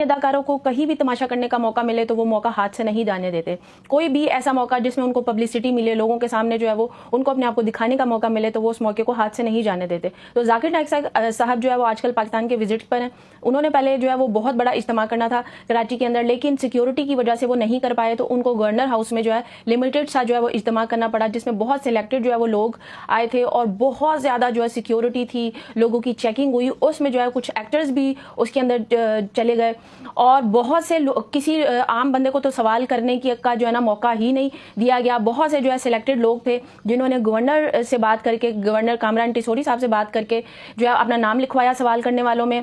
अदाकारों को कहीं भी तमाशा करने का मौका मिले तो वो मौका हाथ से नहीं जाने देते। कोई भी ऐसा मौका जिसमें उनको पब्लिसिटी मिले, लोगों के सामने जो है वो उनको अपने आप को दिखाने का मौका मिले, तो वो उस मौके को हाथ से नहीं जाने देते। तो जाकिर नाइक साहब जो है वो आजकल पाकिस्तान के विजिट पर हैं। उन्होंने पहले जो है वो बहुत बड़ा इज्तिमा करना था कराची के अंदर, लेकिन सिक्योरिटी की वजह से वो नहीं कर पाए, तो उनको गवर्नर हाउस में जो है लिमिटेड सा जो है वो इज्तिमा करना पड़ा, जिसमें बहुत सिलेक्टेड जो है वो लोग आए थे और बहुत ज़्यादा जो है सिक्योरिटी थी, लोगों की चेकिंग हुई। उसमें जो है कुछ एक्टर्स भी उसके अंदर चले गए और बहुत से किसी आम बंदे को तो सवाल करने का जो है ना मौका ही नहीं दिया गया। बहुत से जो है सिलेक्टेड लोग थे जिन्होंने गवर्नर से बात करके, गवर्नर कामरान टिसोरी साहब से बात करके जो है अपना नाम लिखवाया सवाल करने वालों में,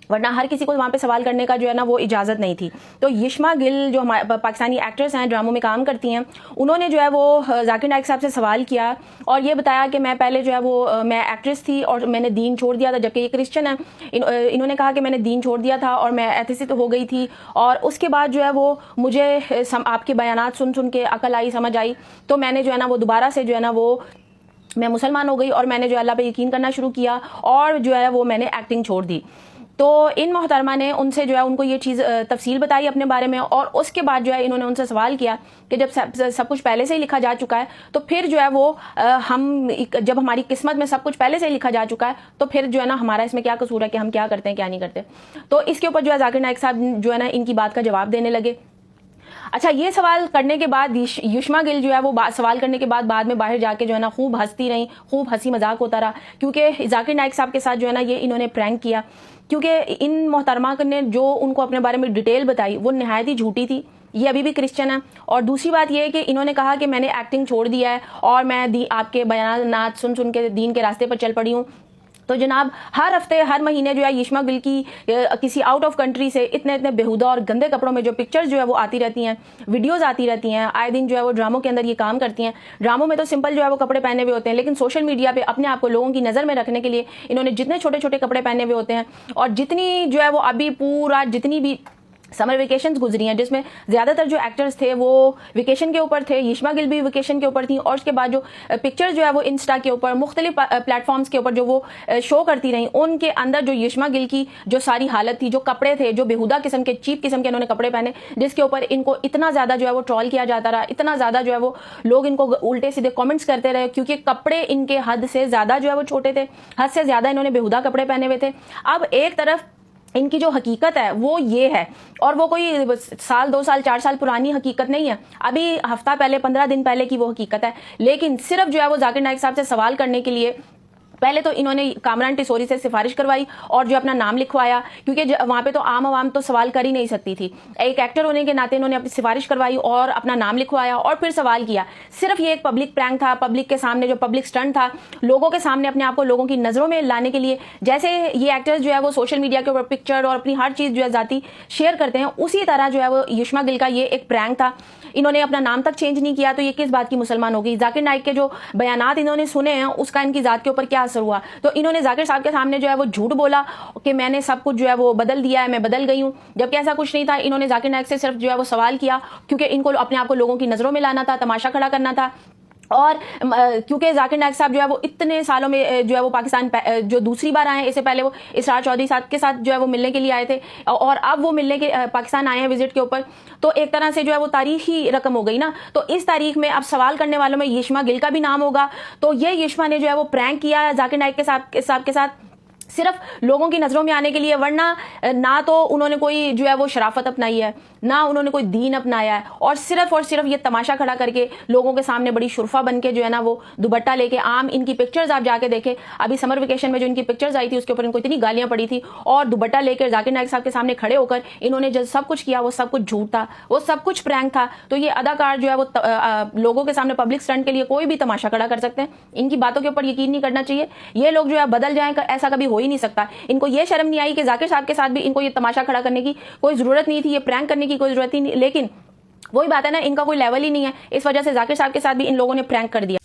वरना हर किसी को वहाँ पे सवाल करने का जो है ना वो इजाज़त नहीं थी। तो यिश्मा गिल जो हमारे पाकिस्तानी एक्ट्रेस हैं, ड्रामों में काम करती हैं, उन्होंने जो है वो जाकिर नाइक साहब से सवाल किया और ये बताया कि मैं पहले जो है वो मैं एक्ट्रेस थी और मैंने दीन छोड़ दिया था, जबकि ये क्रिश्चियन है। इन्होंने कहा कि मैंने दीन छोड़ दिया था और मैं एथिस्ट हो गई थी और उसके बाद जो है वो मुझे आपके बयानात सुन सुन के अकल आई, समझ आई, तो मैंने जो है ना वो दोबारा से जो है ना वो मैं मुसलमान हो गई और मैंने जो अल्लाह पे यकीन करना शुरू किया और जो है वो मैंने एक्टिंग छोड़ दी। तो इन मोहतरमा ने उनसे जो है उनको ये चीज़ तफसील बताई अपने बारे में और उसके बाद जो है इन्होंने उनसे सवाल किया कि जब सब कुछ पहले से ही लिखा जा चुका है तो फिर जो है वो जब हमारी किस्मत में सब कुछ पहले से ही लिखा जा चुका है तो फिर जो है ना हमारा इसमें क्या कसूर है कि हम क्या करते हैं क्या नहीं करते। तो इसके ऊपर जो है जाकिर नाइक साहब जो है ना इनकी बात का जवाब देने लगे। अच्छा, ये सवाल करने के बाद यिश्मा गिल जो है वो सवाल करने के बाद में बाहर जाके जो है ना खूब हंसती रही, खूब हंसी मजाक होता रहा, क्योंकि जाकिर नाइक साहब के साथ जो है ना ये इन्होंने प्रैंक किया, क्योंकि इन मोहतरमा ने जो उनको अपने बारे में डिटेल बताई वो नहायत ही झूठी थी। ये अभी भी क्रिश्चियन है और दूसरी बात ये है कि इन्होंने कहा कि मैंने एक्टिंग छोड़ दिया है और मैं आपके बयानात सुन सुन के दीन के रास्ते पर चल पड़ी हूँ। तो जनाब हर हफ्ते हर महीने जो है यिश्मा गिल की किसी आउट ऑफ कंट्री से इतने इतने बेहुदा और गंदे कपड़ों में जो पिक्चर्स जो है वो आती रहती हैं, वीडियोस आती रहती हैं, आए दिन जो है वो ड्रामों के अंदर ये काम करती हैं। ड्रामों में तो सिंपल जो है वो कपड़े पहने हुए होते हैं, लेकिन सोशल मीडिया पे अपने आप को लोगों की नज़र में रखने के लिए इन्होंने जितने छोटे छोटे कपड़े पहने हुए होते हैं और जितनी जो है वो अभी पूरा जितनी भी समर वेकेशंस गुजरी हैं जिसमें ज़्यादातर जो एक्टर्स थे वो वेकेशन के ऊपर थे, यिश्मा गिल भी वेकेशन के ऊपर थी और उसके बाद जो पिक्चर्स जो है वो इंस्टा के ऊपर मुख्तलिफ प्लेटफॉर्म्स के ऊपर जो वो शो करती रही, उनके अंदर जो यिश्मा गिल की जो सारी हालत थी, जो कपड़े थे, जो बेहुदा किस्म के चीप किस्म के इन्होंने कपड़े पहने, जिसके ऊपर इनको इतना ज़्यादा जो है वो ट्रोल किया जाता रहा, इतना ज़्यादा जो है वो लोग इनको उल्टे सीधे कॉमेंट्स करते रहे, क्योंकि कपड़े इनके हद से ज़्यादा जो है वो छोटे थे, हद से ज़्यादा इन्होंने बेहुदा कपड़े पहने हुए थे। अब एक तरफ इनकी जो हकीकत है वो ये है और वो कोई साल 2 साल 4 साल पुरानी हकीकत नहीं है, अभी हफ्ता पहले 15 दिन पहले की वो हकीकत है। लेकिन सिर्फ जो है वो जाकिर नाइक साहब से सवाल करने के लिए पहले तो इन्होंने कामरान टिसोरी से सिफारिश करवाई और जो अपना नाम लिखवाया, क्योंकि वहाँ पे तो आम आवाम तो सवाल कर ही नहीं सकती थी। एक एक्टर होने के नाते इन्होंने अपनी सिफारिश करवाई और अपना नाम लिखवाया और फिर सवाल किया। सिर्फ ये एक पब्लिक प्रैंक था, पब्लिक के सामने जो पब्लिक स्टंट था, लोगों के सामने अपने आप को लोगों की नज़रों में लाने के लिए। जैसे ये एक्टर्स जो है वो सोशल मीडिया के ऊपर पिक्चर और अपनी हर चीज़ जो है जाती शेयर करते हैं, उसी तरह जो है वो यिश्मा गिल का ये एक प्रैंक था। इन्होंने अपना नाम तक चेंज नहीं किया, तो ये किस बात की मुसलमान होगी। जाकिर नाइक के जो बयानात इन्होंने सुने हैं उसका इनकी ज़ात के ऊपर क्या असर हुआ। तो इन्होंने जाकिर साहब के सामने जो है वो झूठ बोला कि मैंने सब कुछ जो है वो बदल दिया है, मैं बदल गई हूँ, जबकि ऐसा कुछ नहीं था। इन्होंने जाकिर नाइक से सिर्फ जो है वो सवाल किया क्योंकि इनको अपने आप को लोगों की नज़रों में लाना था, तमाशा खड़ा करना था। और क्योंकि जाकिर नाइक साहब जो है वो इतने सालों में जो है वो पाकिस्तान जो दूसरी बार आए हैं, इससे पहले वो इसरार चौधरी साहब के साथ जो है वो मिलने के लिए आए थे और अब वो मिलने के पाकिस्तान आए हैं विजिट के ऊपर, तो एक तरह से जो है वो तारीखी रकम हो गई ना। तो इस तारीख में अब सवाल करने वालों में यिश्मा गिल का भी नाम होगा। तो ये यिश्मा ने जो है वो प्रैंक किया जाकिर नाइक के साथ सिर्फ लोगों की नज़रों में आने के लिए, वरना ना तो उन्होंने कोई जो है वो शराफत अपनाई है, ना उन्होंने कोई दीन अपनाया है, और सिर्फ ये तमाशा खड़ा करके लोगों के सामने बड़ी शुरफा बन के जो है ना वो दुपट्टा लेके, आम इनकी पिक्चर्स आप जाके देखें, अभी समर वेकेशन में जो इनकी पिक्चर्स आई थी उसके ऊपर इनको इतनी गालियां पड़ी थी, और दुपट्टा लेकर जाकिर नाइक साहब के सामने खड़े होकर इन्होंने जो सब कुछ किया वो सब कुछ झूठ था, वो सब कुछ प्रैंक था। तो ये अदाकार जो है वो लोगों के सामने पब्लिक स्टंट के लिए कोई भी तमाशा खड़ा कर सकते हैं, इनकी बातों के ऊपर यकीन नहीं करना चाहिए। ये लोग जो है बदल जाएं, ऐसा कभी हो ही नहीं सकता। इनको ये शर्म नहीं आई कि जाकिर साहब के साथ भी इनको ये तमाशा खड़ा करने की कोई जरूरत नहीं थी, ये प्रैंक करने की कोई जरूरत ही नहीं, लेकिन वही बात है ना, इनका कोई लेवल ही नहीं है, इस वजह से जाकिर साहब के साथ भी इन लोगों ने प्रैंक कर दिया।